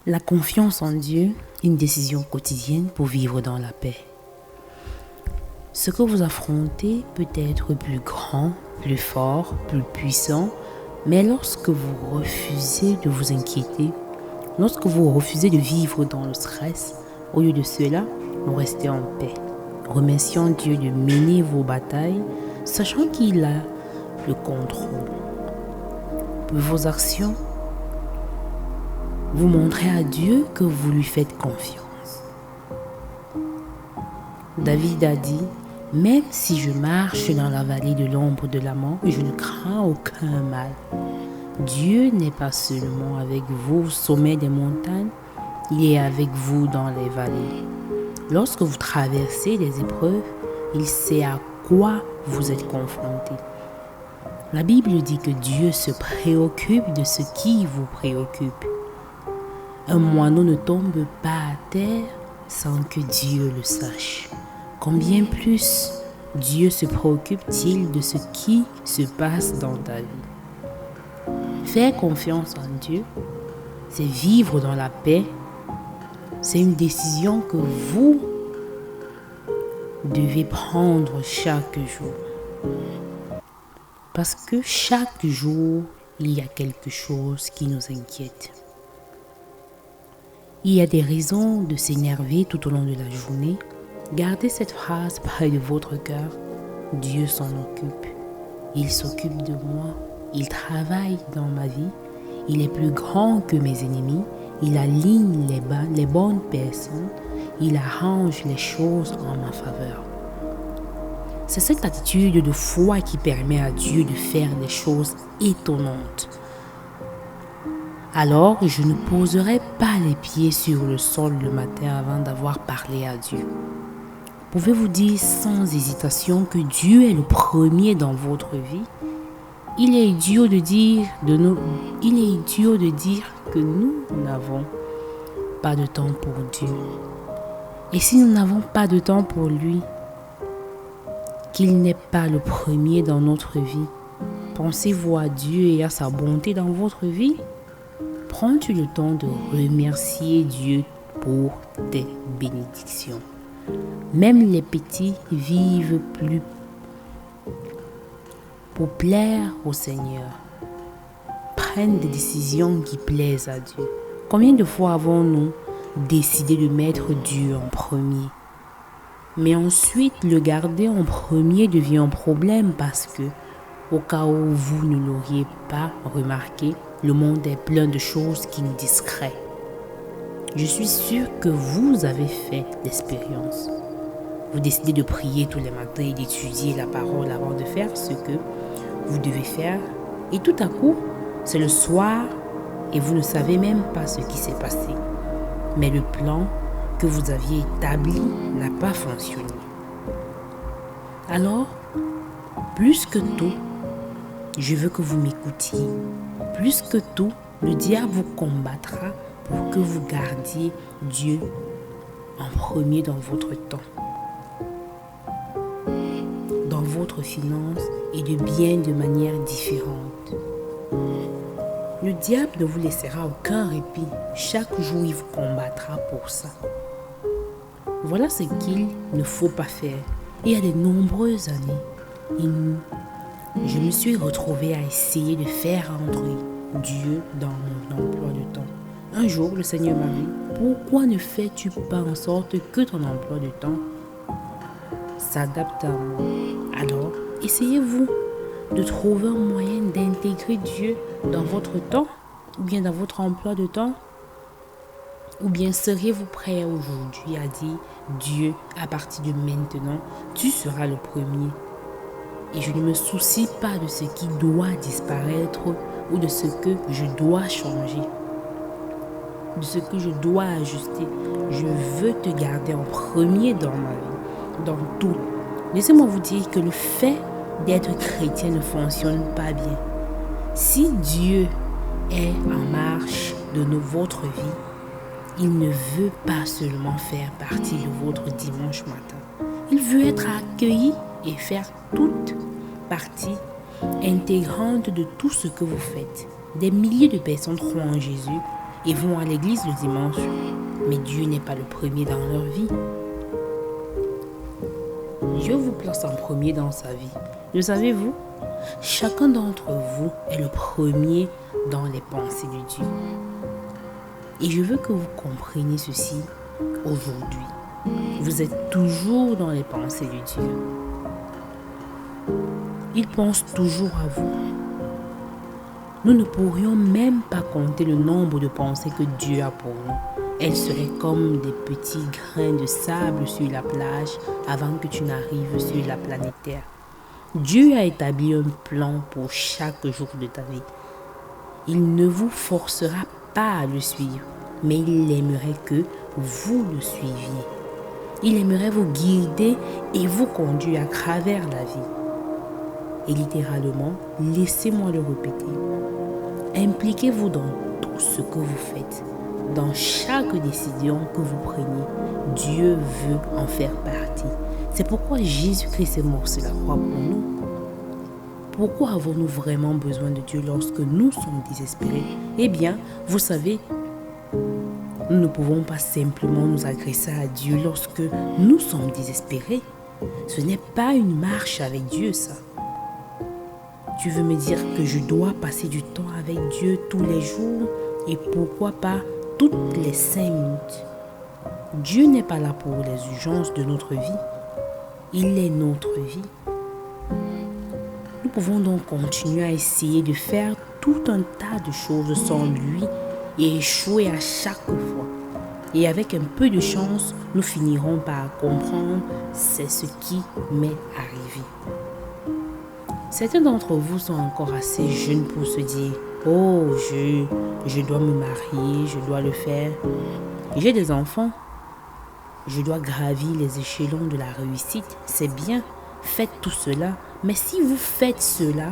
La confiance en Dieu, une décision quotidienne pour vivre dans la paix. Ce que vous affrontez peut être plus grand, plus fort, plus puissant, mais lorsque vous refusez de vous inquiéter, lorsque vous refusez de vivre dans le stress, au lieu de cela, vous restez en paix, remerciant Dieu de mener vos batailles, sachant qu'il a le contrôle. Vos actions, vous montrez à Dieu que vous lui faites confiance. David a dit, « Même si je marche dans la vallée de l'ombre de la mort, je ne crains aucun mal. » Dieu n'est pas seulement avec vous au sommet des montagnes, il est avec vous dans les vallées. Lorsque vous traversez les épreuves, il sait à quoi vous êtes confrontés. La Bible dit que Dieu se préoccupe de ce qui vous préoccupe. Un moineau ne tombe pas à terre sans que Dieu le sache. Combien plus Dieu se préoccupe-t-il de ce qui se passe dans ta vie? Faire confiance en Dieu, c'est vivre dans la paix. C'est une décision que vous devez prendre chaque jour. Parce que chaque jour, il y a quelque chose qui nous inquiète. Il y a des raisons de s'énerver tout au long de la journée. Gardez cette phrase près de votre cœur. Dieu s'en occupe. Il s'occupe de moi. Il travaille dans ma vie. Il est plus grand que mes ennemis. Il aligne les bonnes personnes. Il arrange les choses en ma faveur. C'est cette attitude de foi qui permet à Dieu de faire des choses étonnantes. Alors, je ne poserai pas les pieds sur le sol le matin avant d'avoir parlé à Dieu. Pouvez-vous dire sans hésitation que Dieu est le premier dans votre vie? Il est idiot de dire que nous n'avons pas de temps pour Dieu. Et si nous n'avons pas de temps pour lui, qu'il n'est pas le premier dans notre vie, pensez-vous à Dieu et à sa bonté dans votre vie? Prends-tu le temps de remercier Dieu pour tes bénédictions? Même les petits vivent plus pour plaire au Seigneur. Prennent des décisions qui plaisent à Dieu. Combien de fois avons-nous décidé de mettre Dieu en premier? Mais ensuite, le garder en premier devient un problème parce que, au cas où vous ne l'auriez pas remarqué, le monde est plein de choses qui nous distraient. Je suis sûre que vous avez fait l'expérience. Vous décidez de prier tous les matins et d'étudier la parole avant de faire ce que vous devez faire. Et tout à coup, c'est le soir et vous ne savez même pas ce qui s'est passé. Mais le plan que vous aviez établi n'a pas fonctionné. Alors, plus que tout, je veux que vous m'écoutiez. Plus que tout, le diable vous combattra pour que vous gardiez Dieu en premier dans votre temps, dans votre finance et de manière différente. Le diable ne vous laissera aucun répit. Chaque jour, il vous combattra pour ça. Voilà ce qu'il ne faut pas faire. Il y a de nombreuses années, je me suis retrouvée à essayer de faire entrer Dieu dans mon emploi de temps. Un jour, le Seigneur m'a dit, pourquoi ne fais-tu pas en sorte que ton emploi de temps s'adapte à moi? Alors, essayez-vous de trouver un moyen d'intégrer Dieu dans votre temps ou bien dans votre emploi de temps? Ou bien seriez-vous prêt aujourd'hui à dire, Dieu, à partir de maintenant, tu seras le premier? Et je ne me soucie pas de ce qui doit disparaître ou de ce que je dois changer, de ce que je dois ajuster. Je veux te garder en premier dans ma vie, dans tout. Laissez-moi vous dire que le fait d'être chrétien ne fonctionne pas bien. Si Dieu est en marche de votre vie, il ne veut pas seulement faire partie de votre dimanche matin. Il veut être accueilli et faire toute partie intégrante de tout ce que vous faites. Des milliers de personnes croient en Jésus, et vont à l'église le dimanche. Mais Dieu n'est pas le premier dans leur vie. Dieu vous place en premier dans sa vie. Le savez-vous? Chacun d'entre vous est le premier dans les pensées de Dieu. Et je veux que vous compreniez ceci aujourd'hui. Vous êtes toujours dans les pensées de Dieu. Il pense toujours à vous. Nous ne pourrions même pas compter le nombre de pensées que Dieu a pour nous. Elles seraient comme des petits grains de sable sur la plage avant que tu n'arrives sur la planète Terre. Dieu a établi un plan pour chaque jour de ta vie. Il ne vous forcera pas à le suivre, mais il aimerait que vous le suiviez. Il aimerait vous guider et vous conduire à travers la vie. Et littéralement, laissez-moi le répéter. Impliquez-vous dans tout ce que vous faites. Dans chaque décision que vous preniez, Dieu veut en faire partie. C'est pourquoi Jésus-Christ est mort sur la croix pour nous. Pourquoi avons-nous vraiment besoin de Dieu lorsque nous sommes désespérés? Eh bien, vous savez, nous ne pouvons pas simplement nous agresser à Dieu lorsque nous sommes désespérés. Ce n'est pas une marche avec Dieu, ça. Tu veux me dire que je dois passer du temps avec Dieu tous les jours et pourquoi pas toutes les 5 minutes? Dieu n'est pas là pour les urgences de notre vie. Il est notre vie. Nous pouvons donc continuer à essayer de faire tout un tas de choses sans lui et échouer à chaque fois. Et avec un peu de chance, nous finirons par comprendre c'est ce qui m'est arrivé. Certains d'entre vous sont encore assez jeunes pour se dire « Oh, je dois me marier, je dois le faire. J'ai des enfants, je dois gravir les échelons de la réussite. C'est bien, faites tout cela. Mais si vous faites cela,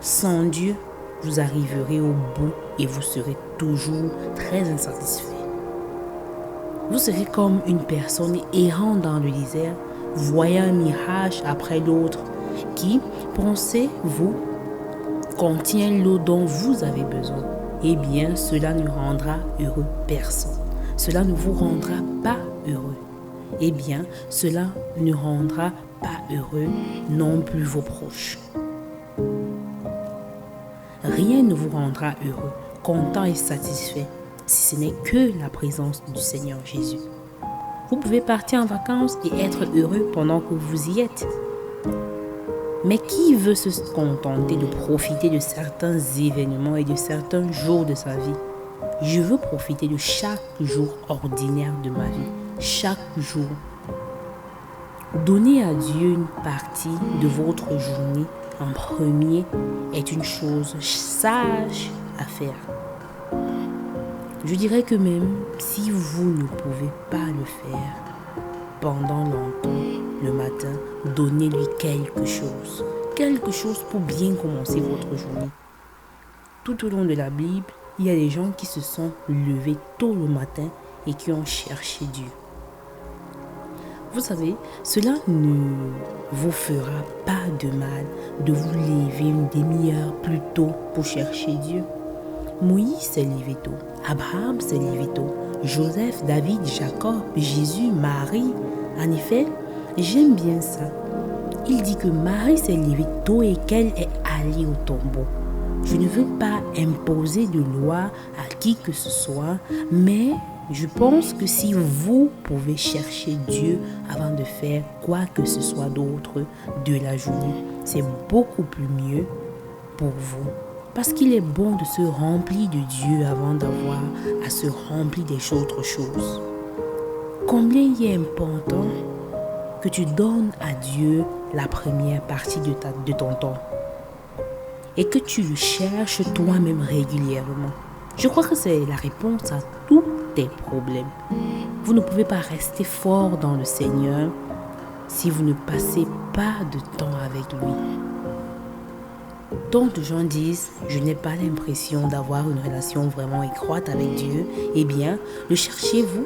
sans Dieu, vous arriverez au bout et vous serez toujours très insatisfait. Vous serez comme une personne errant dans le désert, voyant un mirage après l'autre, qui, pensez-vous, contient l'eau dont vous avez besoin. Eh bien, cela ne rendra heureux personne. Cela ne vous rendra pas heureux. Eh bien, cela ne rendra pas heureux non plus vos proches. Rien ne vous rendra heureux, content et satisfait si ce n'est que la présence du Seigneur Jésus. Vous pouvez partir en vacances et être heureux pendant que vous y êtes. Mais qui veut se contenter de profiter de certains événements et de certains jours de sa vie? Je veux profiter de chaque jour ordinaire de ma vie, chaque jour. Donner à Dieu une partie de votre journée en premier est une chose sage à faire. Je dirais que même si vous ne pouvez pas le faire pendant longtemps le matin, donnez-lui quelque chose pour bien commencer votre journée. Tout au long de la Bible, il y a des gens qui se sont levés tôt le matin et qui ont cherché Dieu. Vous savez, cela ne vous fera pas de mal de vous lever une demi-heure plus tôt pour chercher Dieu. Moïse s'est levé tôt, Abraham s'est levé tôt, Joseph, David, Jacob, Jésus, Marie. En effet, j'aime bien ça. Il dit que Marie s'est levée tôt et qu'elle est allée au tombeau. Je ne veux pas imposer de loi à qui que ce soit, mais je pense que si vous pouvez chercher Dieu avant de faire quoi que ce soit d'autre de la journée, c'est beaucoup plus mieux pour vous. Parce qu'il est bon de se remplir de Dieu avant d'avoir à se remplir des autres choses. Combien il est important que tu donnes à Dieu la première partie de ton temps et que tu le cherches toi-même régulièrement. Je crois que c'est la réponse à tous tes problèmes. Vous ne pouvez pas rester fort dans le Seigneur si vous ne passez pas de temps avec lui. Tant de gens disent « Je n'ai pas l'impression d'avoir une relation vraiment étroite avec Dieu ». Eh bien, le cherchez-vous.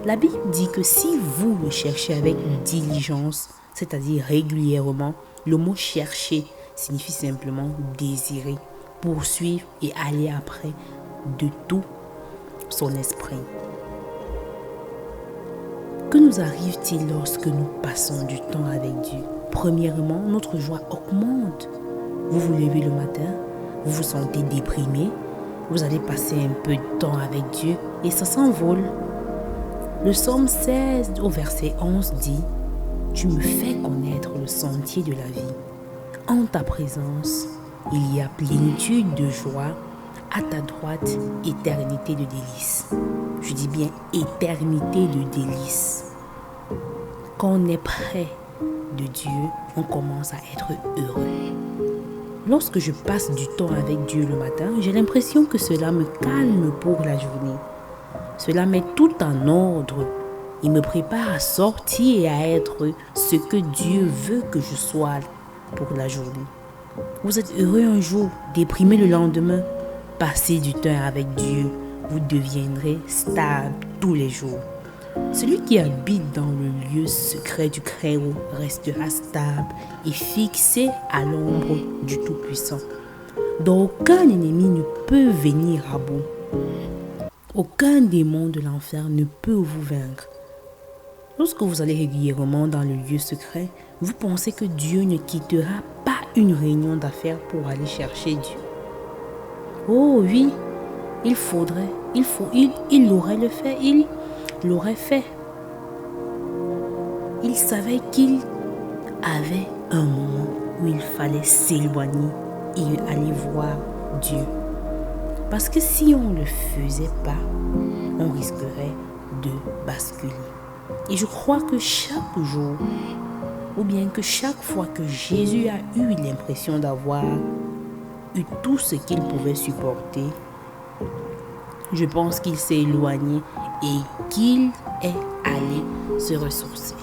La Bible dit que si vous le cherchez avec diligence, c'est-à-dire régulièrement, le mot « chercher » signifie simplement « désirer », poursuivre et aller après de tout. son esprit. Que nous arrive-t-il lorsque nous passons du temps avec Dieu? Premièrement, notre joie augmente. Vous vous levez le matin, vous vous sentez déprimé, vous allez passer un peu de temps avec Dieu et ça s'envole. Le psaume 16 au verset 11 dit « Tu me fais connaître le sentier de la vie. En ta présence, il y a plénitude de joie. À ta droite, éternité de délices. » Je dis bien éternité de délices. Quand on est près de Dieu, on commence à être heureux. Lorsque je passe du temps avec Dieu le matin, j'ai l'impression que cela me calme pour la journée. Cela met tout en ordre. Il me prépare à sortir et à être ce que Dieu veut que je sois pour la journée. Vous êtes heureux un jour, déprimé le lendemain. Passez du temps avec Dieu, vous deviendrez stable tous les jours. Celui qui habite dans le lieu secret du Très-Haut restera stable et fixé à l'ombre du Tout-Puissant. Donc aucun ennemi ne peut venir à bout. Aucun démon de l'enfer ne peut vous vaincre. Lorsque vous allez régulièrement dans le lieu secret, vous pensez que Dieu ne quittera pas une réunion d'affaires pour aller chercher Dieu. Oh oui, il l'aurait fait. Il savait qu'il avait un moment où il fallait s'éloigner et aller voir Dieu. Parce que si on ne le faisait pas, on risquerait de basculer. Et je crois que chaque jour, ou bien que chaque fois que Jésus a eu l'impression d'avoir eu tout ce qu'il pouvait supporter, je pense qu'il s'est éloigné et qu'il est allé se ressourcer.